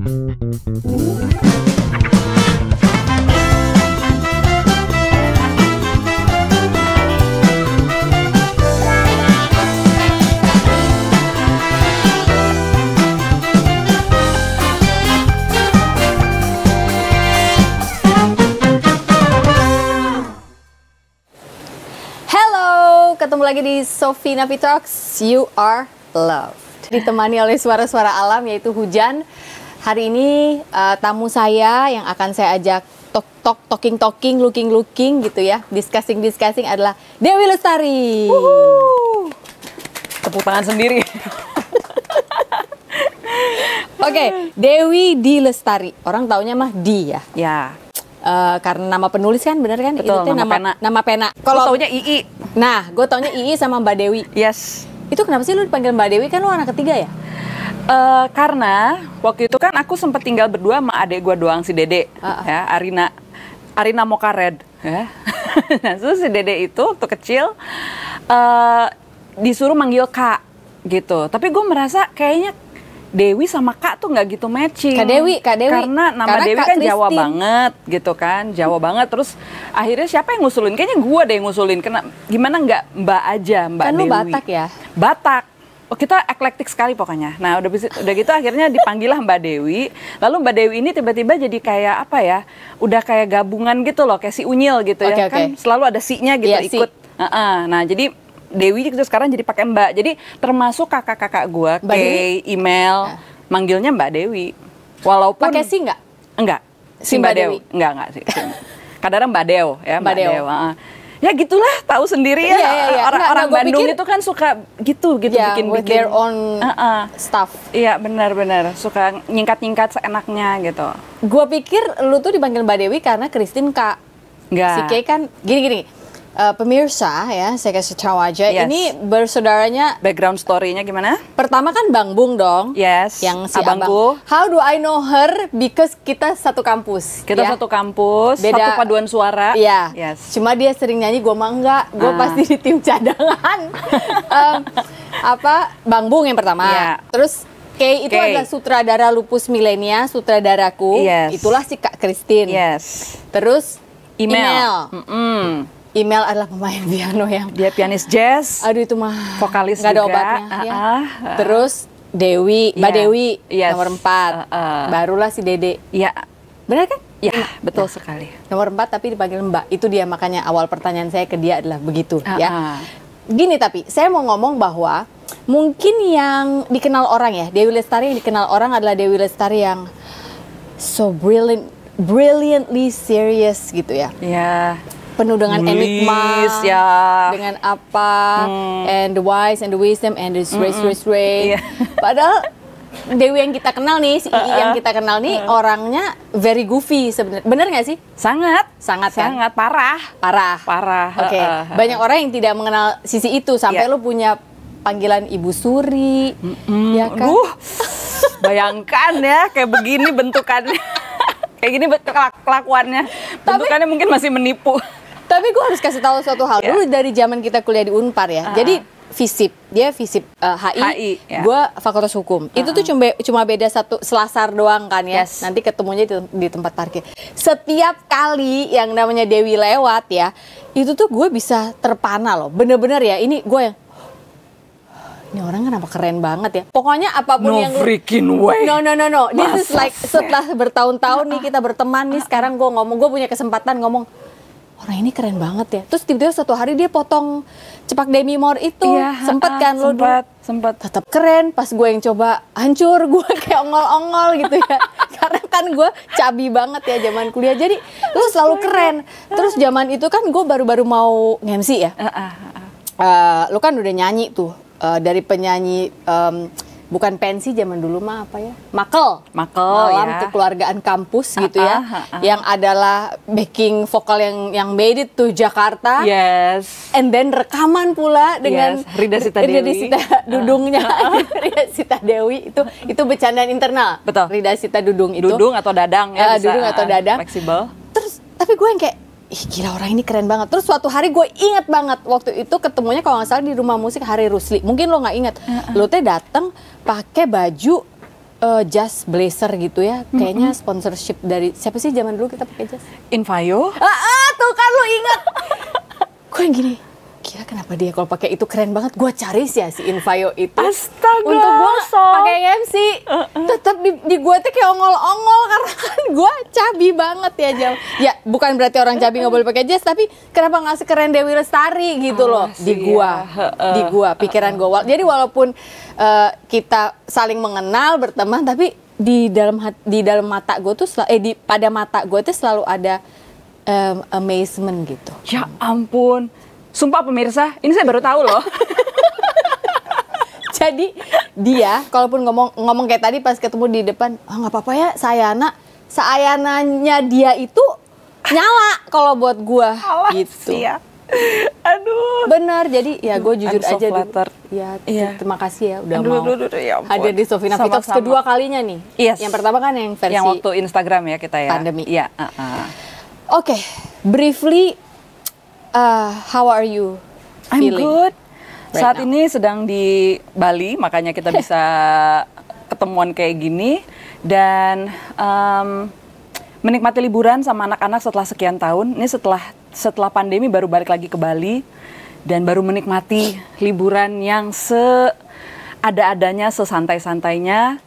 Ketemu lagi di Sophie Nafi Talks, You Are Loved. Ditemani oleh suara-suara alam yaitu hujan. Hari ini tamu saya yang akan saya ajak talking, looking gitu ya. Discussing adalah Dewi Lestari. Tepuk tangan sendiri. Oke, Dewi Di Lestari. Orang taunya mah Di ya. Ya. Karena nama penulis kan, bener kan? Betul, itu nama pena. Kalau taunya II. Nah, gue taunya II sama Mbak Dewi. Yes. Itu kenapa sih lu dipanggil Mbak Dewi? Kan lu anak ketiga ya? Karena waktu itu kan aku sempat tinggal berdua sama adik gue doang, si Dede, ya, Arina Mokared. Ya. Nah, terus si Dede itu waktu kecil disuruh manggil Kak gitu. Tapi gue merasa kayaknya Dewi sama Kak tuh nggak gitu matching. Kak Dewi. Karena Dewi Kak kan Christine. Jawa banget gitu kan, Jawa banget. Terus akhirnya siapa yang ngusulin? Kayaknya gue deh yang ngusulin. Gimana nggak Mbak aja, Mbak kan Dewi. Kan lu Batak ya? Batak. Oh, kita eklektik sekali pokoknya. Nah udah gitu akhirnya dipanggillah Mbak Dewi. Lalu Mbak Dewi ini tiba-tiba jadi kayak apa ya? Udah kayak gabungan gitu loh, kayak si Unyil gitu ya. Kan selalu ada si-nya gitu ikut. Nah jadi Dewi gitu sekarang jadi pakai Mbak. Jadi termasuk kakak-kakak gue, Kay, email, manggilnya Mbak Dewi. Walaupun pakai si nggak? Enggak. Si Mbak Dewi? Enggak sih. Kadang Mbak Deo ya, Mbak Deo. Ya gitulah, tahu sendiri ya. Iya. Orang Bandung itu kan suka gitu bikin their own stuff. Iya, benar. Suka nyingkat seenaknya gitu. Gue pikir lu tuh dipanggil Mbak Dewi karena Christine Kak. Enggak. Si Kay kan gini. Pemirsa ya, saya kasih tahu aja. Yes. Ini bersaudaranya. Background story-nya gimana? Pertama kan Bang Bung dong. Yes. Yang si abangku. Abang. How do I know her? Because kita satu kampus. Kita satu kampus, beda, satu paduan suara. Iya. Yes. Cuma dia sering nyanyi, gue mah enggak. Gue pasti di tim cadangan. Bang Bung yang pertama. Yeah. Terus Kay itu adalah sutradara Lupus Milenia, sutradaraku. Yes. Itulah si Kak Christine. Yes. Terus Email. Email adalah pemain piano yang dia pianis jazz. Aduh itu mah vokalis nggak ada juga. obatnya. Terus Dewi, Mbak Dewi nomor 4. Barulah si Dede. Iya. Benar kan? Iya, betul sekali. Nomor 4 tapi dipanggil Mbak. Itu dia, makanya awal pertanyaan saya ke dia adalah begitu ya. Gini, tapi saya mau ngomong bahwa mungkin yang dikenal orang ya, Dewi Lestari yang dikenal orang adalah Dewi Lestari yang so brilliantly serious gitu ya. Iya. Penuh dengan enigma, dengan apa, and the wise and the wisdom and the race. Padahal Dewi yang kita kenal nih, si II yang kita kenal nih orangnya very goofy sebenarnya. Bener nggak sih? Sangat kan? Parah. Oke. Banyak orang yang tidak mengenal sisi itu sampai lu punya panggilan Ibu Suri, ya kan? Bayangkan ya kayak begini bentukannya. Kayak gini kelakuannya. Bentukannya mungkin masih menipu. Tapi gue harus kasih tahu suatu hal. Dulu dari zaman kita kuliah di Unpar ya. Jadi FISIP, dia FISIP HI, gue Fakultas Hukum. Itu tuh cuma beda satu selasar doang kan ya. Nanti ketemunya di tempat parkir. Setiap kali yang namanya Dewi lewat ya, itu tuh gue bisa terpana loh. Bener-bener ya, ini gue yang ini orang kenapa keren banget ya. Pokoknya apapun yang freaking way. No. This is like setelah bertahun-tahun nih kita berteman nih, sekarang gue punya kesempatan ngomong, orang ini keren banget ya. Terus tiba-tiba suatu hari dia potong cepak Demi Moore itu. Sempet kan lo dulu? Sempet. Tetap keren. Pas gue yang coba hancur, gue kayak ongol-ongol gitu ya. Karena kan gue cabi banget ya zaman kuliah. Jadi lu selalu keren. Terus zaman itu kan gue baru-baru mau nge-MC ya. Lu kan udah nyanyi tuh. Dari penyanyi bukan pensi zaman dulu mah apa ya? Malam ya. Kekeluargaan kampus gitu ya. Yang adalah backing vokal yang made it to Jakarta. Yes. And then rekaman pula dengan Rida Sita Dudungnya. Rida Sita Dewi itu bercandaan internal. Betul. Rida Sita Dudung itu. Dudung atau Dadang ya. Dudung atau Dadang. Fleksibel. Terus tapi gue yang kayak, ih gila orang ini keren banget. Terus suatu hari gue inget banget waktu itu ketemunya kalau nggak salah di Rumah Musik Hari Rusli. Mungkin lo nggak inget. Lo teh datang pakai baju jas blazer gitu ya, kayaknya sponsorship dari siapa sih zaman dulu kita pakai jas? Invayo. Tuh kan lu ingat. Gue yang gini, kira kenapa dia kalau pakai itu keren banget, gue cari sih ya si Invayo itu. Astaga. Untuk gue pakai MC, tetap di gue tuh kayak ongol-ongol karena kan gue cabi banget ya Jam. Ya bukan berarti orang cabi nggak boleh pakai jas, tapi kenapa nggak sekeren Dewi Lestari gitu loh di gue, pikiran gue. Jadi walaupun kita saling mengenal berteman, tapi di dalam mata gue tuh pada mata gue tuh selalu ada amazement gitu. Ya ampun. Sumpah pemirsa, ini saya baru tahu loh. Jadi dia, kalaupun ngomong kayak tadi pas ketemu di depan, nggak apa-apa ya, Sayananya dia itu nyala kalau buat gua gitu. Ya. Aduh. Benar, jadi ya gue jujur so aja flattered. Terima kasih ya udah mau ya hadir di Sofina Vitox kedua kalinya nih. Yes. Yang pertama kan yang versi yang waktu Instagram ya kita ya. Pandemi. Iya. Oke, briefly. How are you feeling? I'm good. Right Saat now? ini sedang di Bali, makanya kita bisa ketemuan kayak gini dan menikmati liburan sama anak-anak setelah sekian tahun. Ini setelah pandemi baru balik lagi ke Bali dan baru menikmati liburan yang seada-adanya, sesantai-santainya.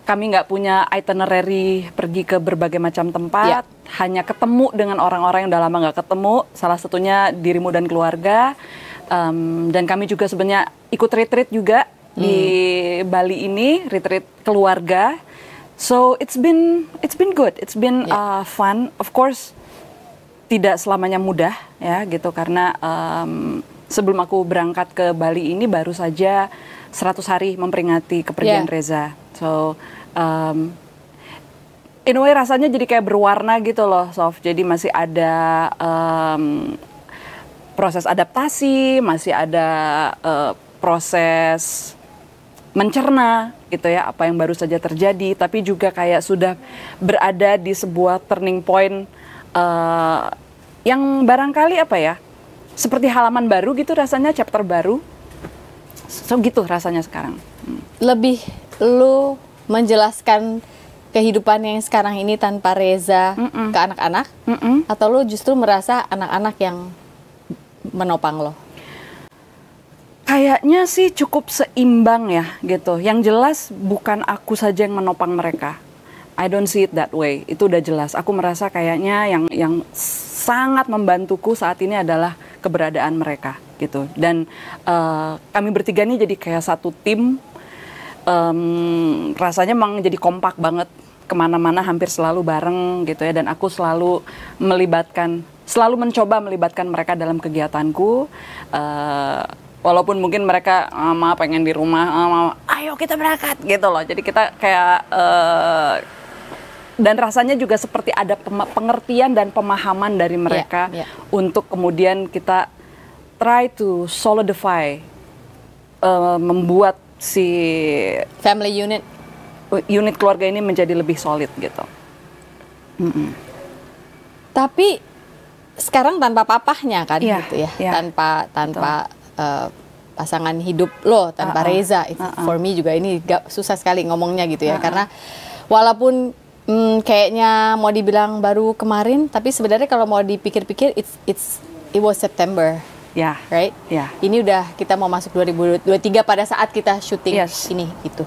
Kami nggak punya itinerary pergi ke berbagai macam tempat, hanya ketemu dengan orang-orang yang udah lama nggak ketemu, salah satunya dirimu dan keluarga. Dan kami juga sebenarnya ikut retreat juga di Bali ini, retreat keluarga. So it's been good, it's been fun. Of course tidak selamanya mudah ya gitu karena sebelum aku berangkat ke Bali ini baru saja 100 hari memperingati kepergian Reza. So, in a way rasanya jadi kayak berwarna gitu loh, Sof. Jadi masih ada proses adaptasi, masih ada proses mencerna gitu ya, apa yang baru saja terjadi. Tapi juga kayak sudah berada di sebuah turning point yang barangkali apa ya, seperti halaman baru gitu rasanya, chapter baru. So gitu rasanya sekarang. Lebih lu menjelaskan kehidupan yang sekarang ini tanpa Reza ke anak-anak, atau lu justru merasa anak-anak yang menopang lo? Kayaknya sih cukup seimbang ya gitu. Yang jelas bukan aku saja yang menopang mereka. I don't see it that way. Itu udah jelas. Aku merasa kayaknya yang sangat membantuku saat ini adalah keberadaan mereka gitu. Dan kami bertiga ini jadi kayak satu tim. Rasanya memang jadi kompak banget, kemana-mana hampir selalu bareng gitu ya, dan aku selalu mencoba melibatkan mereka dalam kegiatanku, walaupun mungkin mereka pengen di rumah, ayo kita berangkat gitu loh, jadi kita kayak dan rasanya juga seperti ada pengertian dan pemahaman dari mereka untuk kemudian kita try to solidify, membuat si family unit keluarga ini menjadi lebih solid gitu. Tapi sekarang tanpa papahnya kan gitu ya, tanpa pasangan hidup lo, tanpa Reza. For me juga ini susah sekali ngomongnya gitu ya, karena walaupun kayaknya mau dibilang baru kemarin, tapi sebenarnya kalau mau dipikir-pikir it was September. Right? Ini udah kita mau masuk 2023 pada saat kita syuting ini gitu.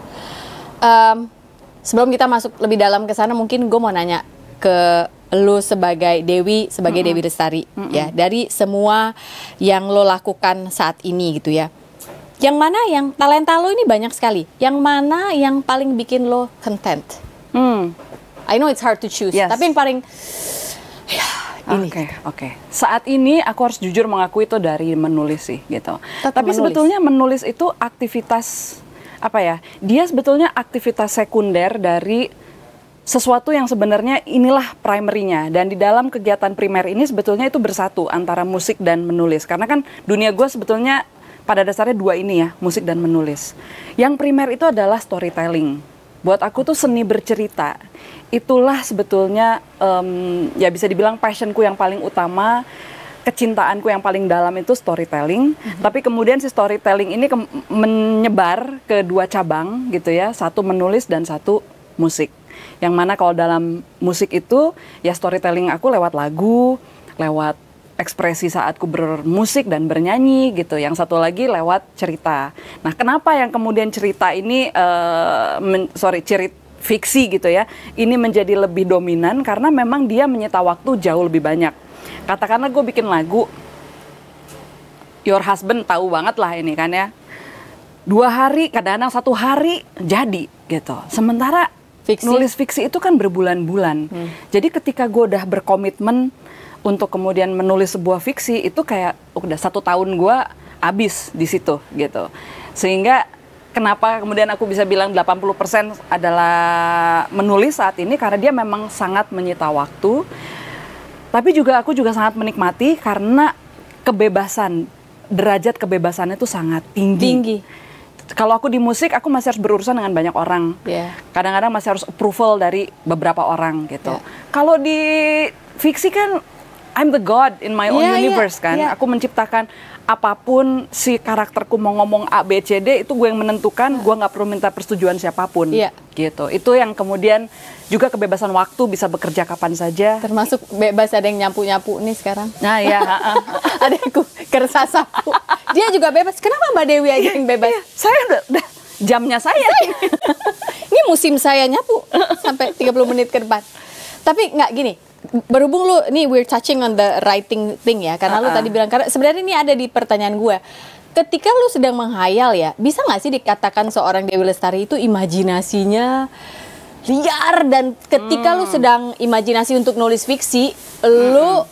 Sebelum kita masuk lebih dalam ke sana, mungkin gue mau nanya ke lo sebagai Dewi Lestari ya, dari semua yang lo lakukan saat ini gitu ya. Yang mana yang talenta lo ini banyak sekali. Yang mana yang paling bikin lo content? I know it's hard to choose, tapi yang paling Oke. Saat ini aku harus jujur mengakui itu dari menulis sih gitu. Tapi menulis. Sebetulnya menulis itu aktivitas apa ya? Dia sebetulnya aktivitas sekunder dari sesuatu yang sebenarnya inilah primerinya. Dan di dalam kegiatan primer ini sebetulnya itu bersatu antara musik dan menulis. Karena kan dunia gue sebetulnya pada dasarnya dua ini ya, musik dan menulis. Yang primer itu adalah storytelling. Buat aku tuh seni bercerita. Itulah sebetulnya ya bisa dibilang passionku yang paling utama, kecintaanku yang paling dalam itu storytelling, tapi kemudian si storytelling ini menyebar ke 2 cabang gitu ya, satu menulis dan satu musik. Yang mana kalau dalam musik itu ya storytelling aku lewat lagu, lewat ekspresi saatku bermusik dan bernyanyi gitu. Yang satu lagi lewat cerita. Nah, kenapa yang kemudian cerita ini fiksi gitu ya, ini menjadi lebih dominan karena memang dia menyita waktu jauh lebih banyak. Katakanlah gue bikin lagu, Your Husband tahu banget lah ini kan ya, 2 hari, kadang-kadang 1 hari jadi gitu. Sementara nulis fiksi itu kan berbulan-bulan. Jadi ketika gue udah berkomitmen untuk kemudian menulis sebuah fiksi, itu kayak udah 1 tahun gue habis di situ gitu. Sehingga kenapa kemudian aku bisa bilang 80% adalah menulis saat ini, karena dia memang sangat menyita waktu. Tapi juga aku juga sangat menikmati karena kebebasan, derajat kebebasannya itu sangat tinggi. Kalau aku di musik, aku masih harus berurusan dengan banyak orang. Kadang-kadang masih harus approval dari beberapa orang gitu. Kalau di fiksi kan, I'm the god in my own universe kan. Aku menciptakan apapun, si karakterku mau ngomong A, B, C, D, itu gue yang menentukan, gue nggak perlu minta persetujuan siapapun. Gitu. Itu yang kemudian juga kebebasan waktu, bisa bekerja kapan saja. Termasuk bebas, ada yang nyapu-nyapu nih sekarang. Nah ya, ada yang kerasa sapu. Dia juga bebas. Kenapa Mbak Dewi aja yang bebas? Saya udah jamnya saya. Ini musim saya nyapu sampai 30 menit ke depan. Tapi nggak gini, berhubung lu, nih we're touching on the writing thing ya, karena lu tadi bilang, karena sebenarnya ini ada di pertanyaan gue. Ketika lu sedang menghayal ya, bisa nggak sih dikatakan seorang Dewi Lestari itu imajinasinya liar, dan ketika lu sedang imajinasi untuk nulis fiksi, lu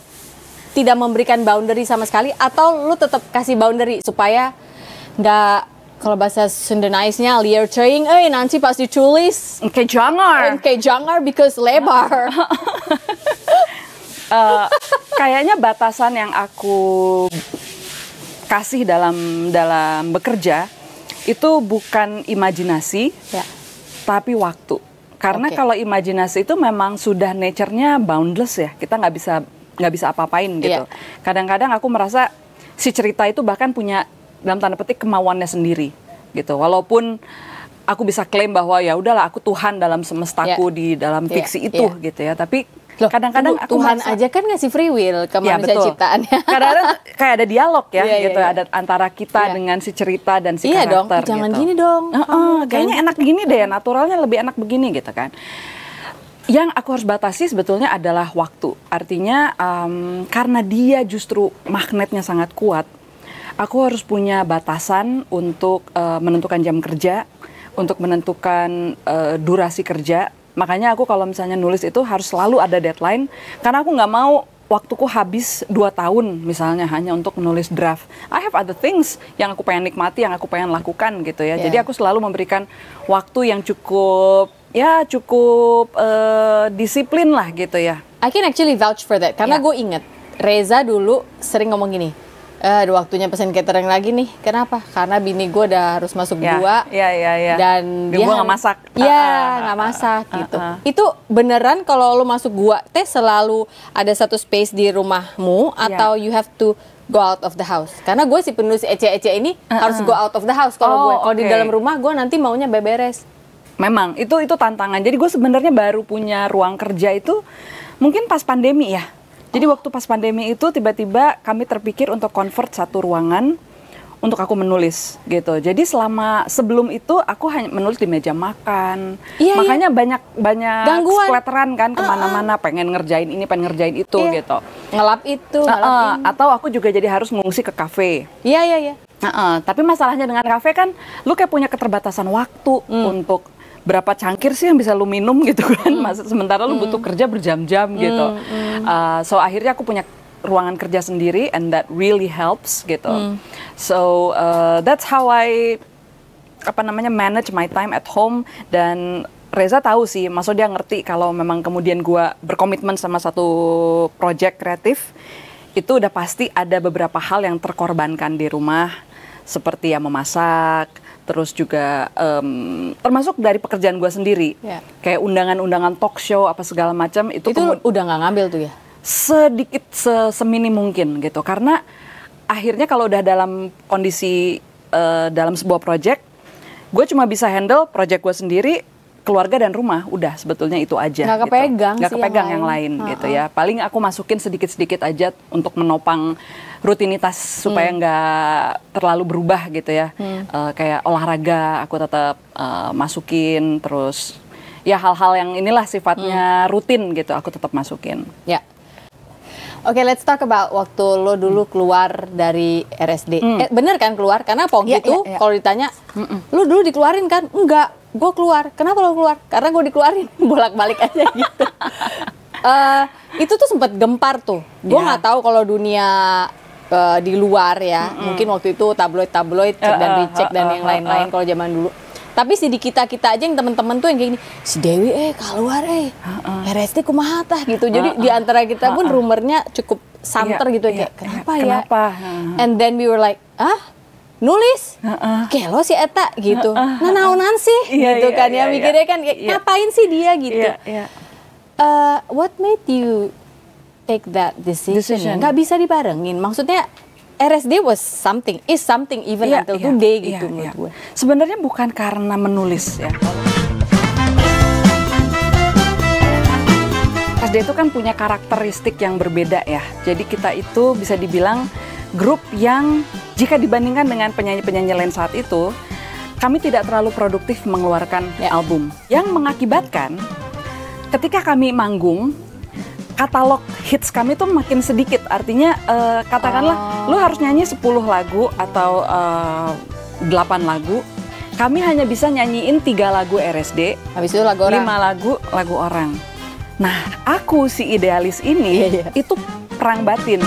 tidak memberikan boundary sama sekali, atau lu tetap kasih boundary supaya nggak, kalau bahasa Sunda nice-nya, liar teuing, nanti pas ditulis kayak jangar because lebar. Kayaknya batasan yang aku kasih dalam bekerja itu bukan imajinasi, tapi waktu. Karena kalau imajinasi itu memang sudah nature-nya boundless ya, kita nggak bisa apa-apain gitu. Kadang-kadang aku merasa si cerita itu bahkan punya dalam tanda petik kemauannya sendiri gitu. Walaupun aku bisa klaim bahwa ya udahlah aku Tuhan dalam semestaku di dalam fiksi itu gitu ya, tapi kadang-kadang aku Tuhan aja kan ngasih free will ke manusia ciptaannya. Kadang-kadang kayak ada dialog ya gitu, ada antara kita dengan si cerita dan si karakter. Dong, jangan gitu. gini dong. Kayaknya enak gini deh, naturalnya lebih enak begini gitu kan. Yang aku harus batasi sebetulnya adalah waktu. Artinya karena dia justru magnetnya sangat kuat, aku harus punya batasan untuk menentukan jam kerja, untuk menentukan durasi kerja. Makanya aku kalau misalnya nulis itu harus selalu ada deadline, karena aku nggak mau waktuku habis 2 tahun misalnya hanya untuk menulis draft. I have other things yang aku pengen nikmati, yang aku pengen lakukan gitu ya. Jadi aku selalu memberikan waktu yang cukup disiplin lah gitu ya. I can actually vouch for that, karena gue inget Reza dulu sering ngomong gini, ada waktunya pesen catering lagi nih. Kenapa? Karena bini gue udah harus masuk 2. Dan dia nggak masak. Nggak masak gitu. Itu beneran kalau lo masuk gua selalu ada satu space di rumahmu, atau you have to go out of the house? Karena gue si penulis ece-ece ini harus go out of the house kalau gue. Kalau di dalam rumah gue nanti maunya beberes. Memang itu tantangan. Jadi gue sebenarnya baru punya ruang kerja itu mungkin pas pandemi ya. Jadi waktu pas pandemi itu tiba-tiba kami terpikir untuk convert satu ruangan untuk aku menulis gitu. Jadi sebelum itu aku hanya menulis di meja makan. Makanya banyak splatteran kan kemana-mana, pengen ngerjain ini, pengen ngerjain itu gitu. Ngelap itu, atau aku juga jadi harus ngungsi ke kafe. Tapi masalahnya dengan kafe kan, lu kayak punya keterbatasan waktu untuk berapa cangkir sih yang bisa lu minum gitu kan. Sementara lu butuh kerja berjam-jam gitu. So akhirnya aku punya ruangan kerja sendiri, and that really helps gitu. So that's how I manage my time at home. Dan Reza tahu sih, maksudnya dia ngerti kalau memang kemudian gua berkomitmen sama satu project kreatif, itu udah pasti ada beberapa hal yang terkorbankan di rumah, seperti ya memasak, terus juga termasuk dari pekerjaan gue sendiri, kayak undangan-undangan talk show apa segala macam itu udah nggak ngambil tuh ya? sedikit seminim mungkin gitu. Karena akhirnya kalau udah dalam kondisi dalam sebuah project, gue cuma bisa handle project gue sendiri, keluarga dan rumah, udah sebetulnya itu aja. Nggak kepegang, nggak kepegang yang lain gitu ya. Paling aku masukin sedikit-sedikit aja untuk menopang rutinitas supaya nggak terlalu berubah gitu ya. Kayak olahraga aku tetap masukin, terus ya hal-hal yang inilah sifatnya rutin gitu aku tetap masukin. Ya. Oke, let's talk about waktu lo dulu keluar dari RSD. Bener kan keluar? Karena Pongki tuh kalau ditanya, lo dulu dikeluarin kan? Enggak, gue keluar. Kenapa lo keluar? Karena gue dikeluarin, bolak-balik aja gitu. Itu tuh sempat gempar tuh. Gue nggak tahu kalau dunia di luar ya. Mungkin waktu itu tabloid-tabloid, cek dan dicek dan yang lain-lain kalau zaman dulu. Tapi sih di kita aja yang temen-temen tuh yang kayak gini, si Dewi keluar RSD kumaha tah gitu. Jadi di antara kita pun rumornya cukup santer gitu kayak kenapa ya? And then we were like, nulis? Kelo si Eta gitu. Nah naonan sih gitu kan ya. Mikirnya kan ngapain sih dia gitu. What made you take that decision? Nggak bisa dibarengin. Maksudnya RSD is something even until today gitu menurut gue. Sebenarnya bukan karena menulis ya. RSD itu kan punya karakteristik yang berbeda ya. Jadi kita itu bisa dibilang grup yang jika dibandingkan dengan penyanyi-penyanyi lain saat itu, kami tidak terlalu produktif mengeluarkan album. Yang mengakibatkan ketika kami manggung, katalog hits kami tuh makin sedikit. Artinya katakanlah lu harus nyanyi 10 lagu atau 8 lagu. Kami hanya bisa nyanyiin 3 lagu RSD. Habis itu lagu orang. 5 lagu orang. Nah, aku si idealis ini itu perang batin.